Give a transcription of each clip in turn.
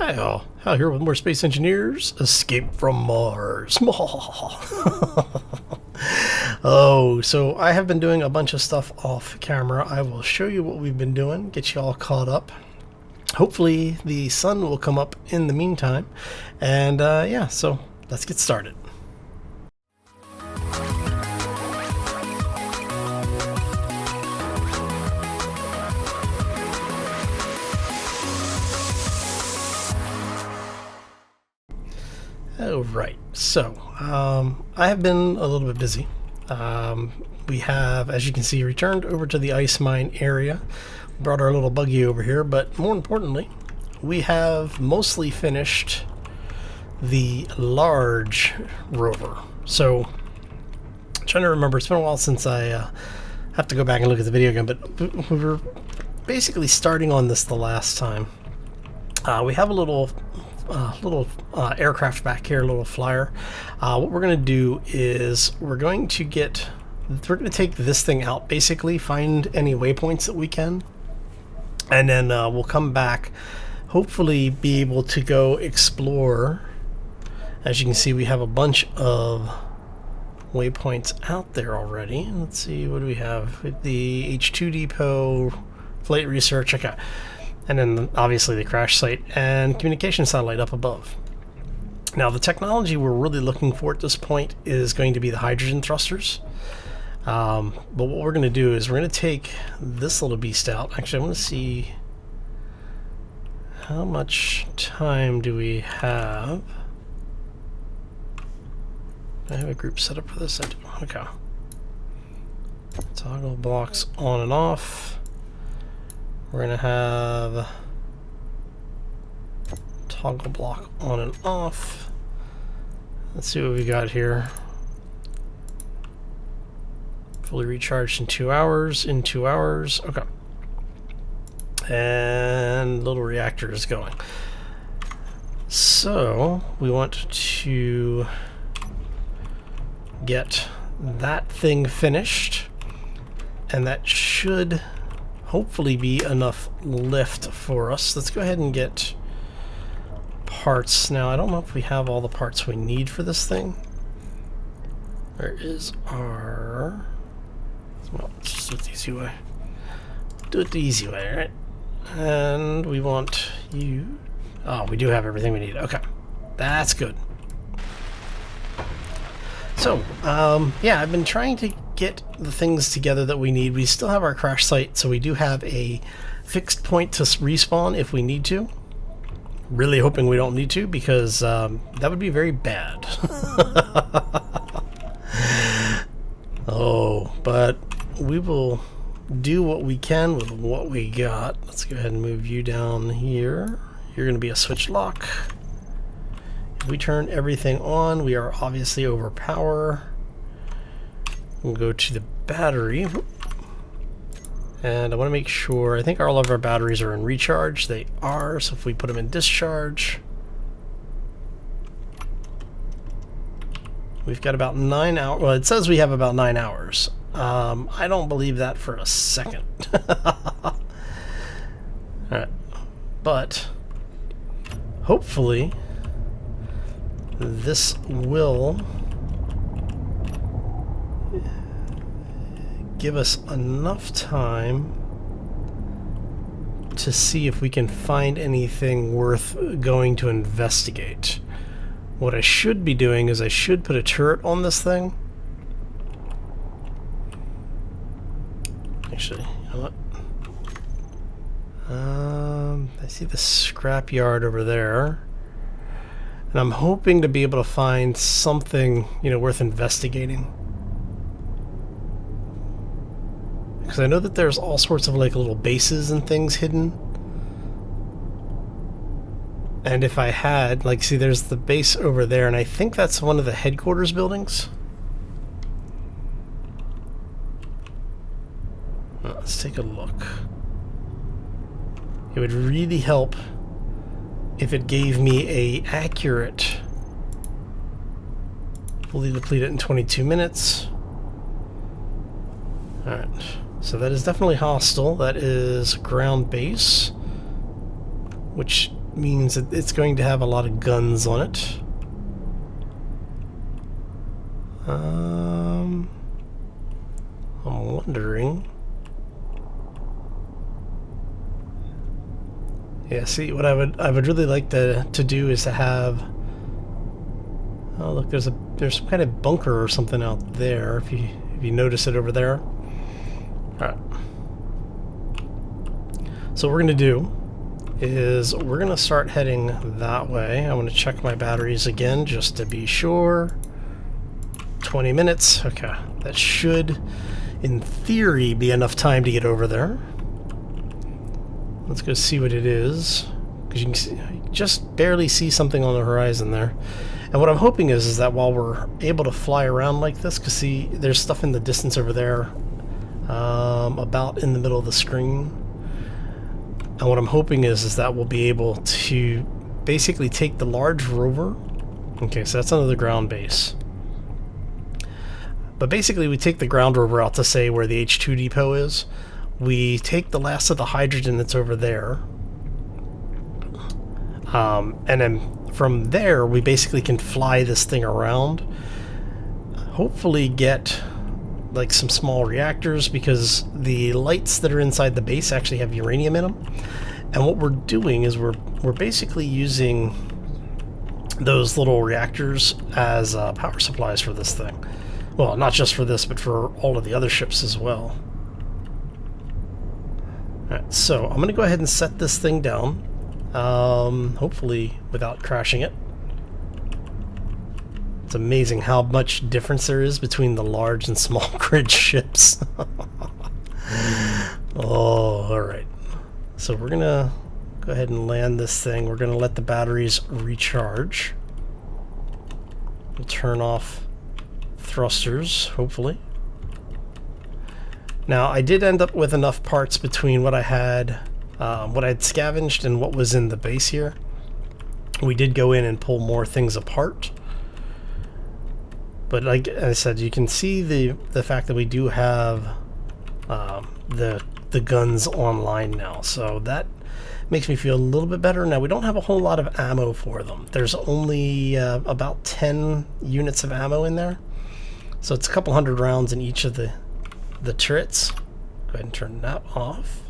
Hi all, Hal here with more Space Engineers Escape from Mars. Oh, so I have been doing a bunch of stuff off camera. I will show you what we've been doing, get you all caught up. Hopefully the sun will come up in the meantime. And yeah, so let's get started. Alright, so I have been a little bit busy. We have, as you can see, returned over to the ice mine area. Brought our little buggy over here, but more importantly, we have mostly finished the large rover. So, I'm trying to remember, it's been a while since I have to go back and look at the video again, but we were basically starting on this the last time. We have a little aircraft back here, a little flyer. What we're going to do is we're going to take this thing out, basically find any waypoints that we can, and then we'll come back, hopefully be able to go explore. As you can see, we have a bunch of waypoints out there already. Let's see, what do we have? The H2 depot, flight research, okay. And then obviously the crash site and communication satellite up above. Now the technology we're really looking for at this point is going to be the hydrogen thrusters. But what we're going to do is we're going to take this little beast out. Actually, I want to see how much time do we have. I have a group set up for this. I do. Okay. Toggle blocks on and off. We're going to have toggle block on and off. Let's see what we got here. Fully recharged in 2 hours. Okay. And little reactor is going. So we want to get that thing finished, and that should hopefully be enough lift for us. Let's go ahead and get parts. Now, I don't know if we have all the parts we need for this thing. Where is our... Well, let's just do it the easy way. Do it the easy way, right? And we want you... Oh, we do have everything we need. Okay. That's good. So, yeah, I've been trying to get the things together that we need. We still have our crash site, so we do have a fixed point to respawn if we need to. Really hoping we don't need to, because that would be very bad. Oh, but we will do what we can with what we got. Let's go ahead and move you down here. You're going to be a switch lock. If we turn everything on, we are obviously over power. We'll go to the battery, and I want to make sure, I think all of our batteries are in recharge. They are, so if we put them in discharge, we've got about 9 hours. Well, it says we have about 9 hours. I don't believe that for a second. Alright, but hopefully this will give us enough time to see if we can find anything worth going to investigate. What I should be doing is I should put a turret on this thing. Actually, you know what? I see the scrapyard over there. And I'm hoping to be able to find something, you know, worth investigating. Because I know that there's all sorts of like little bases and things hidden. And if I had, like, see, there's the base over there, and I think that's one of the headquarters buildings. Well, let's take a look. It would really help if it gave me a accurate fully deplete it in 22 minutes. Alright, So that is definitely hostile. That is ground base, which means that it's going to have a lot of guns on it. I'm wondering. Yeah, see, what I would really like to do is to have. Oh, look, there's some kind of bunker or something out there. If you notice it over there. All right. So what we're gonna do is we're gonna start heading that way. I want to check my batteries again just to be sure. 20 minutes. Okay, that should, in theory, be enough time to get over there. Let's go see what it is, because you can see, just barely see something on the horizon there. And what I'm hoping is that while we're able to fly around like this, because see, there's stuff in the distance over there, about in the middle of the screen. And what I'm hoping is that we'll be able to basically take the large rover. Okay, so that's another ground base. But basically we take the ground rover out to say where the H2 depot is. We take the last of the hydrogen that's over there. And then from there we basically can fly this thing around. Hopefully get like some small reactors, because the lights that are inside the base actually have uranium in them. And what we're doing is we're basically using those little reactors as power supplies for this thing. Well, not just for this, but for all of the other ships as well. Alright, so I'm going to go ahead and set this thing down, hopefully without crashing it. It's amazing how much difference there is between the large and small grid ships. Oh, alright. So we're going to go ahead and land this thing. We're going to let the batteries recharge. We'll turn off thrusters, hopefully. Now, I did end up with enough parts between what I had scavenged and what was in the base here. We did go in and pull more things apart. But like I said, you can see the fact that we do have the guns online now, so that makes me feel a little bit better. Now, we don't have a whole lot of ammo for them. There's only about 10 units of ammo in there, so it's a couple hundred rounds in each of the turrets. Go ahead and turn that off.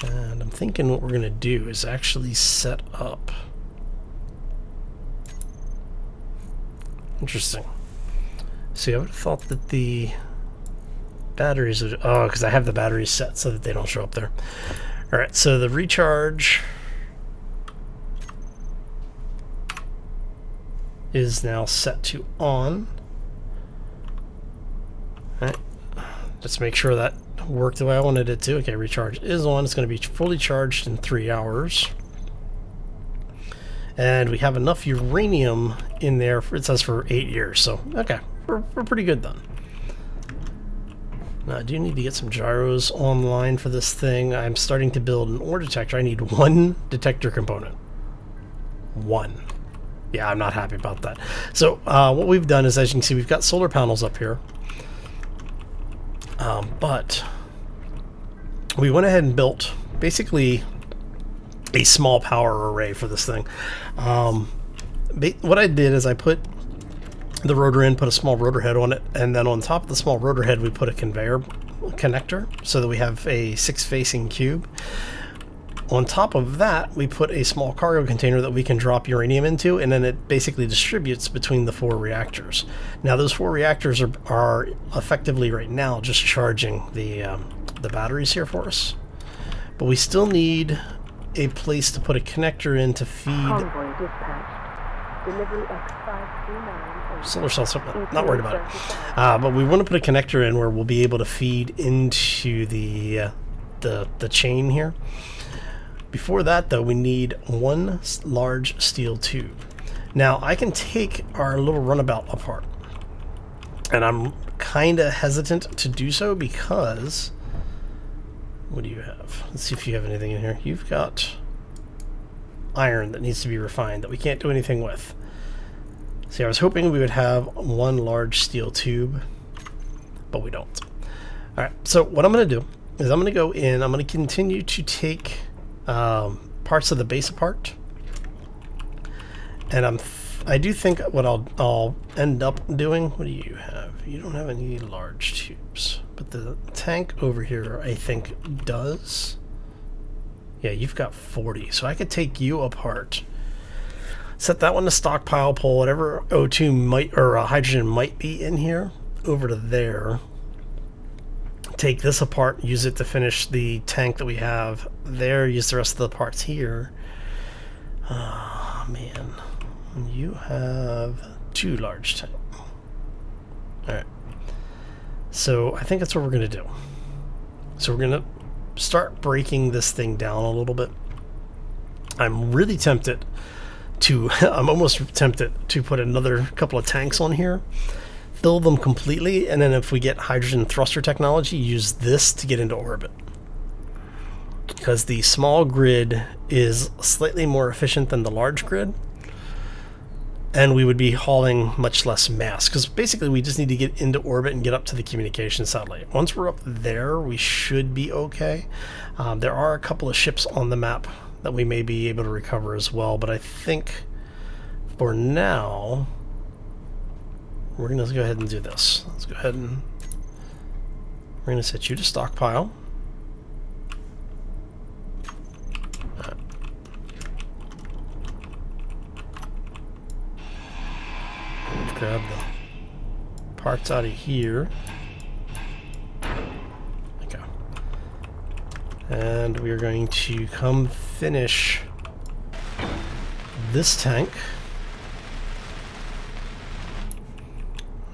And I'm thinking what we're going to do is actually set up. Interesting. See, I would have thought that the batteries would... Oh, because I have the batteries set so that they don't show up there. Alright, so the recharge is now set to on. Alright, let's make sure that worked the way I wanted it to. Okay, recharge is on. It's going to be fully charged in 3 hours. And we have enough uranium in there, it says for 8 years, so okay, we're pretty good then. Now I do need to get some gyros online for this thing. I'm starting to build an ore detector. I need 1 detector component. 1. Yeah, I'm not happy about that. So what we've done is, as you can see, we've got solar panels up here. But we went ahead and built basically a small power array for this thing. What I did is I put the rotor in, put a small rotor head on it, and then on top of the small rotor head we put a conveyor connector so that we have a 6-facing cube. On top of that we put a small cargo container that we can drop uranium into, and then it basically distributes between the 4 reactors. Now those 4 reactors are effectively right now just charging the batteries here for us, but we still need a place to put a connector in to feed solar cells. Not worried about it, but we want to put a connector in where we'll be able to feed into the chain here. Before that, though, we need 1 large steel tube. Now I can take our little runabout apart, and I'm kind of hesitant to do so because... What do you have? Let's see if you have anything in here. You've got iron that needs to be refined that we can't do anything with. See, I was hoping we would have 1 large steel tube, but we don't. Alright, so what I'm going to do is I'm going to go in, I'm going to continue to take parts of the base apart. And I do think what I'll end up doing. What do you have? You don't have any large tubes, but the tank over here I think does. Yeah, you've got 40, so I could take you apart. Set that one to stockpile, pull whatever O2 might or hydrogen might be in here over to there. Take this apart, use it to finish the tank that we have there. Use the rest of the parts here. Oh man. You have 2 large tanks. Alright. So I think that's what we're going to do. So we're going to start breaking this thing down a little bit. I'm really tempted to, I'm almost tempted to put another couple of tanks on here. Fill them completely, and then if we get hydrogen thruster technology, use this to get into orbit. Because the small grid is slightly more efficient than the large grid. And we would be hauling much less mass, because basically we just need to get into orbit and get up to the communication satellite. Once we're up there, we should be okay. There are a couple of ships on the map that we may be able to recover as well, but I think for now, we're going to go ahead and do this. Let's go ahead and we're going to set you to stockpile. Grab the parts out of here. Okay. And we are going to come finish this tank.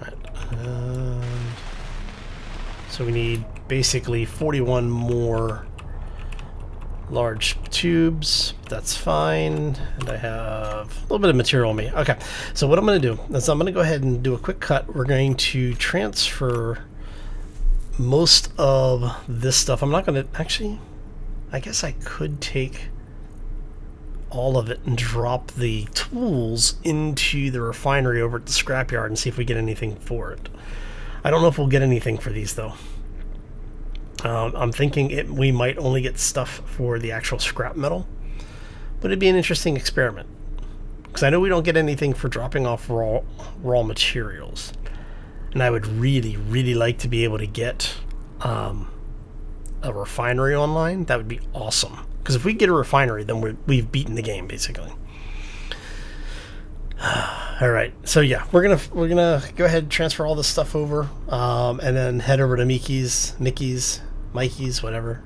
Right. So we need basically 41 more large tubes. That's fine. And I have a little bit of material on me. Okay, so what I'm going to do is I'm going to go ahead and do a quick cut. We're going to transfer most of this stuff. I'm not going to actually, I guess I could take all of it and drop the tools into the refinery over at the scrapyard and see if we get anything for it. I don't know if we'll get anything for these though. I'm thinking we might only get stuff for the actual scrap metal, but it'd be an interesting experiment because I know we don't get anything for dropping off raw materials, and I would really like to be able to get a refinery online. That would be awesome, because if we get a refinery, then we've beaten the game basically. All right, so yeah, we're gonna go ahead and transfer all this stuff over, and then head over to Mickey's, Mikey's, whatever.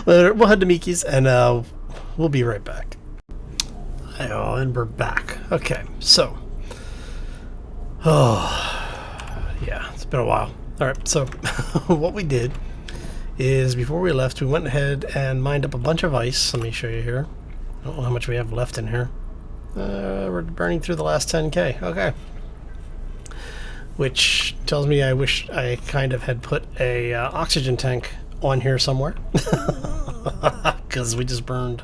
We'll head to Mickey's, and we'll be right back. Oh, and we're back. Okay, so, yeah, it's been a while. All right, so what we did is before we left, we went ahead and mined up a bunch of ice. Let me show you here. I don't know how much we have left in here. We're burning through the last 10K. Okay. Which tells me I wish I kind of had put a oxygen tank on here somewhere. Because we just burned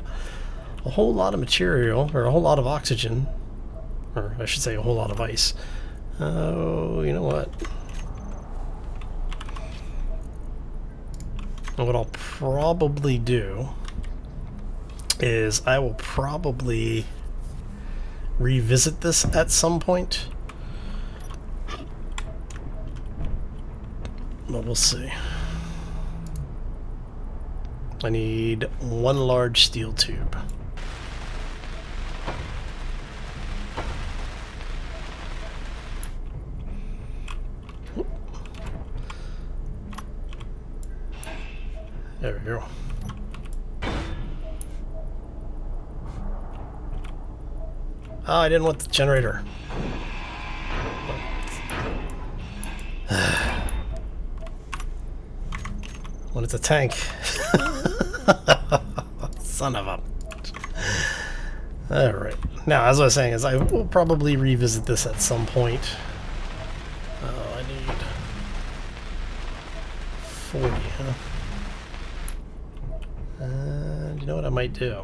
a whole lot of material, or a whole lot of oxygen. Or I should say a whole lot of ice. Oh, you know what? And what I'll probably do is I will probably revisit this at some point. But we'll see. I need 1 large steel tube. There we go. Oh, I didn't want the generator. When it's a tank. Son of a... Alright. Now, as I was saying, I will probably revisit this at some point. Oh, I need 40, huh? And you know what I might do?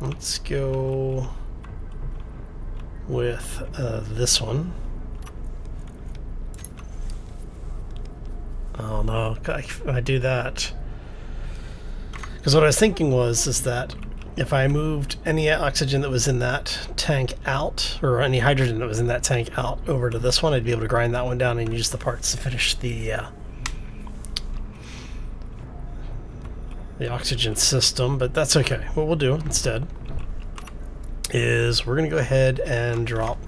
Let's go with this one. Oh no, I do that. Because what I was thinking is that if I moved any oxygen that was in that tank out, or any hydrogen that was in that tank out over to this one, I'd be able to grind that one down and use the parts to finish the oxygen system, but that's okay. What we'll do instead is we're going to go ahead and drop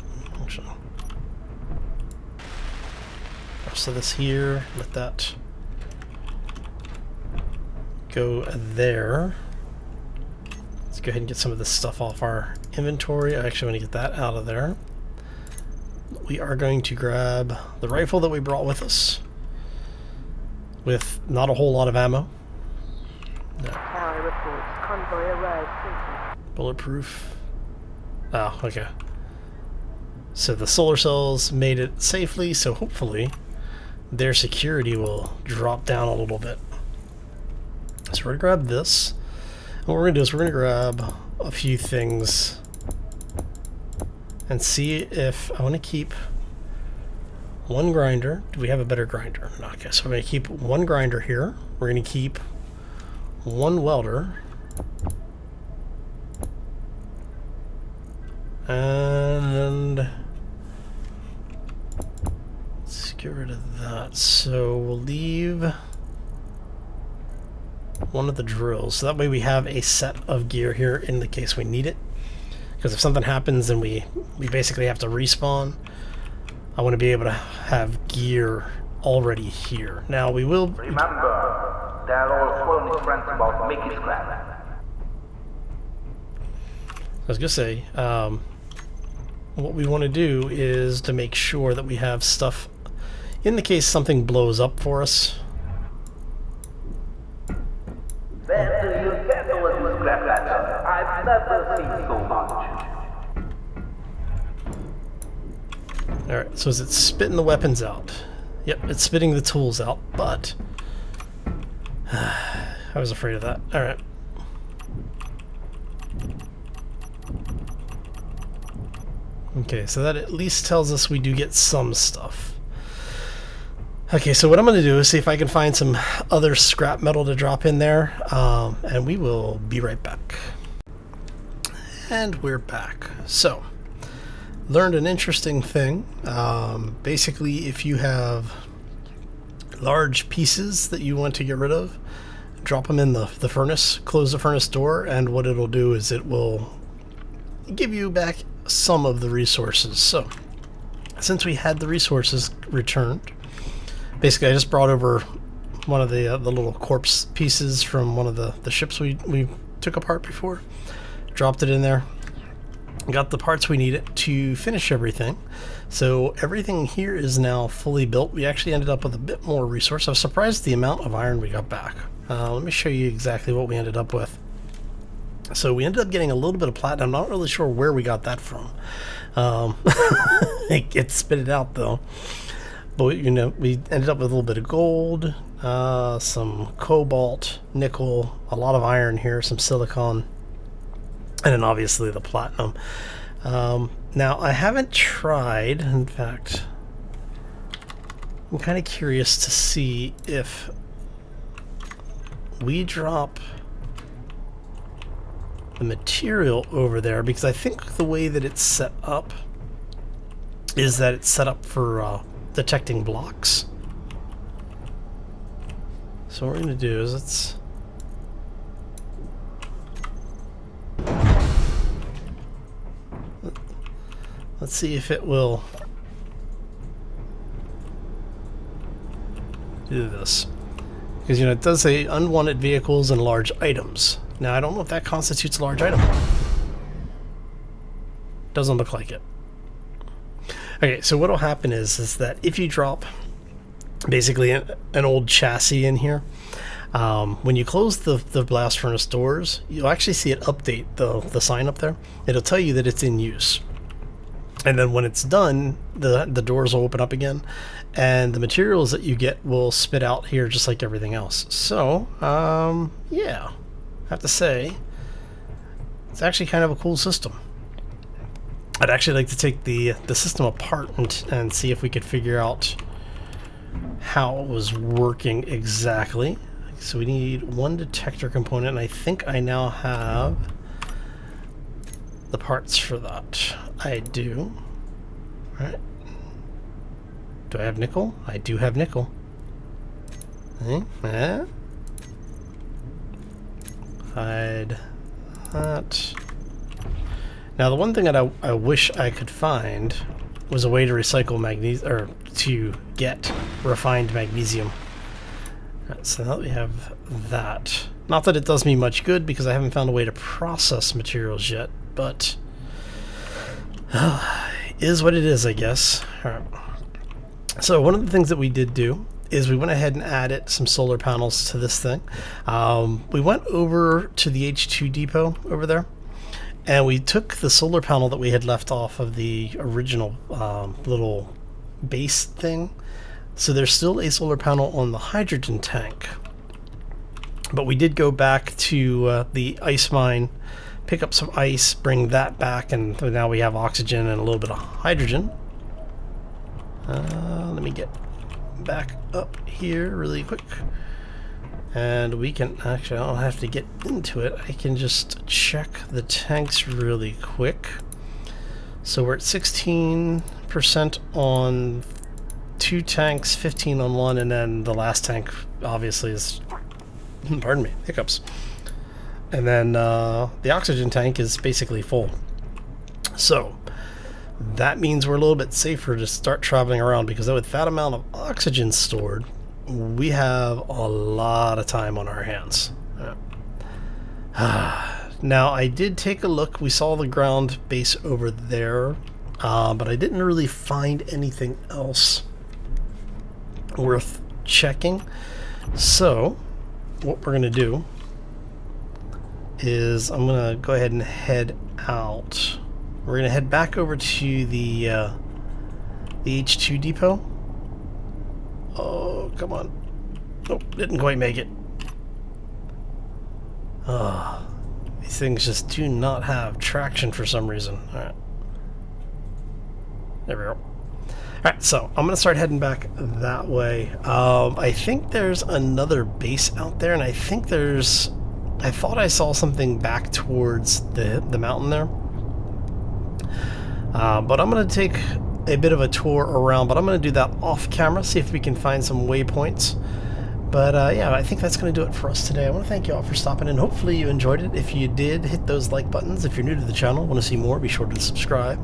so this here, let that go there. Let's go ahead and get some of this stuff off our inventory. I actually want to get that out of there. We are going to grab the rifle that we brought with us with not a whole lot of ammo. No. Bulletproof. Oh, okay. So the solar cells made it safely, so hopefully their security will drop down a little bit. So we're going to grab this. And what we're going to do is we're going to grab a few things and see if I want to keep one grinder. Do we have a better grinder? No, okay, so we're going to keep one grinder here. We're going to keep one welder. And let's get rid of that. So we'll leave one of the drills. So that way we have a set of gear here in the case we need it. Because if something happens and we basically have to respawn, I want to be able to have gear already here. Now we will... Remember, they're all phony friends about making scrap. I was going to say, what we want to do is to make sure that we have stuff in the case something blows up for us. Where do you get all this scrap metal? I've never seen so much. Alright, so is it spitting the weapons out? Yep, it's spitting the tools out, but... I was afraid of that. Alright. Okay, so that at least tells us we do get some stuff. Okay, so what I'm going to do is see if I can find some other scrap metal to drop in there, and we will be right back. And we're back. So, learned an interesting thing. Basically, if you have large pieces that you want to get rid of, drop them in the furnace, close the furnace door, and what it'll do is it will give you back some of the resources. So since we had the resources returned, basically I just brought over one of the little corpse pieces from one of the ships we took apart before, dropped it in there, got the parts we needed to finish everything. So everything here is now fully built. We actually ended up with a bit more resource. I was surprised the amount of iron we got back. Let me show you exactly what we ended up with. So we ended up getting a little bit of platinum. I'm not really sure where we got that from. It spit it out though. But you know, we ended up with a little bit of gold, some cobalt, nickel, a lot of iron here, some silicon, and then obviously the platinum. Now I haven't tried, in fact, I'm kind of curious to see if we drop the material over there, because I think the way that it's set up is that it's set up for detecting blocks. So what we're going to do is let's see if it will do this, because you know it does say unwanted vehicles and large items. Now, I don't know if that constitutes a large item. Doesn't look like it. Okay, so what will happen is that if you drop basically an old chassis in here, when you close the blast furnace doors, you'll actually see it update the sign up there. It'll tell you that it's in use. And then when it's done, the doors will open up again, and the materials that you get will spit out here just like everything else. So, yeah. I have to say, it's actually kind of a cool system. I'd actually like to take the system apart and see if we could figure out how it was working exactly. So we need one detector component, and I think I now have the parts for that. I do. All right. Do I have nickel? I do have nickel. Hide that. Now the one thing that I wish I could find was a way to recycle magnesium, or to get refined magnesium. Right, so now that we have that. Not that it does me much good because I haven't found a way to process materials yet, but is what it is, I guess. All right. So one of the things that we did do is we went ahead and added some solar panels to this thing. We went over to the H2 depot over there, and we took the solar panel that we had left off of the original little base thing. So there's still a solar panel on the hydrogen tank, but we did go back to the ice mine, pick up some ice, bring that back, and now we have oxygen and a little bit of hydrogen. Let me get back up here really quick, and we can actually, I don't have to get into it, I can just check the tanks really quick. So we're at 16% on 2 tanks, 15 on 1, and then the last tank obviously is, pardon me, hiccups. And then the oxygen tank is basically full. So that means we're a little bit safer to start traveling around, because with that amount of oxygen stored, we have a lot of time on our hands. Now, I did take a look. We saw the ground base over there, but I didn't really find anything else worth checking. So what we're going to do is I'm going to go ahead and head out. We're going to head back over to the H2 depot. Oh, come on. Oh, didn't quite make it. Oh, these things just do not have traction for some reason. Alright. There we go. Alright, so I'm going to start heading back that way. I think there's another base out there, and I think there's... I thought I saw something back towards the mountain there. But I'm going to take a bit of a tour around, but I'm going to do that off camera, see if we can find some waypoints. But yeah, I think that's going to do it for us today. I want to thank you all for stopping in. Hopefully you enjoyed it. If you did, hit those like buttons. If you're new to the channel, want to see more, be sure to subscribe.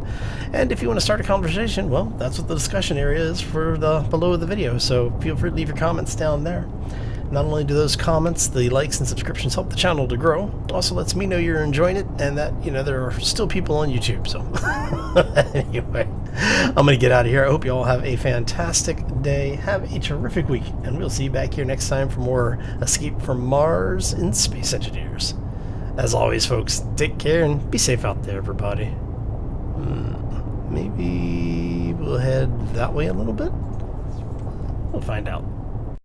And if you want to start a conversation, well, that's what the discussion area is for the below the video. So feel free to leave your comments down there. Not only do those comments, the likes and subscriptions help the channel to grow, also lets me know you're enjoying it and that, you know, there are still people on YouTube. So anyway, I'm going to get out of here. I hope you all have a fantastic day. Have a terrific week, and we'll see you back here next time for more Escape from Mars and Space Engineers. As always, folks, take care and be safe out there, everybody. Maybe we'll head that way a little bit. We'll find out.